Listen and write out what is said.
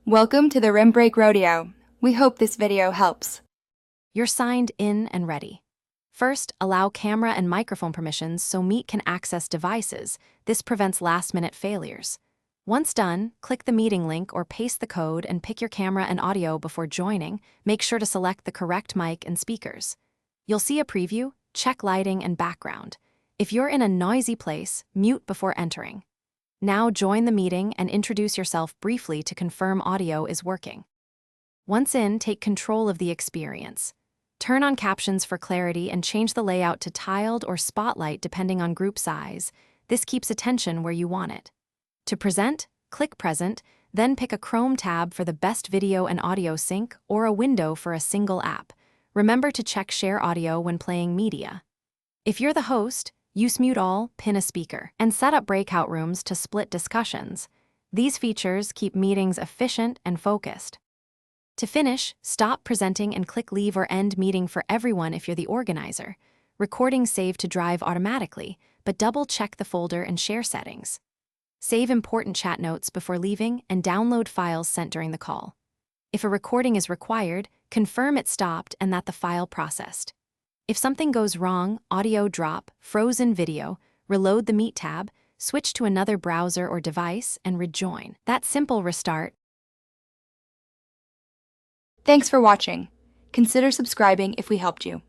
Welcome to the Rim Break Rodeo. We hope this video helps. You're signed in and ready. First, allow camera and microphone permissions so Meet can access devices. This prevents last-minute failures. Once done, click the meeting link or paste the code and pick your camera and audio before joining. Make sure to select the correct mic and speakers. You'll see a preview, check lighting and background. If you're in a noisy place, mute before entering. Now join the meeting and introduce yourself briefly to confirm audio is working. Once in, take control of the experience. Turn on captions for clarity and change the layout to tiled or spotlight depending on group size. This keeps attention where you want it. To present, click Present, then pick a Chrome tab for the best video and audio sync or a window for a single app. Remember to check Share Audio when playing media. If you're the host, use Mute All, pin a speaker, and set up breakout rooms to split discussions. These features keep meetings efficient and focused. To finish, stop presenting and click Leave or End Meeting for everyone if you're the organizer. Recordings save to Drive automatically, but double-check the folder and share settings. Save important chat notes before leaving and download files sent during the call. If a recording is required, confirm it stopped and that the file processed. If something goes wrong, audio drop, frozen video, reload the Meet tab, switch to another browser or device, and rejoin. That simple restart. Thanks for watching. Consider subscribing if we helped you.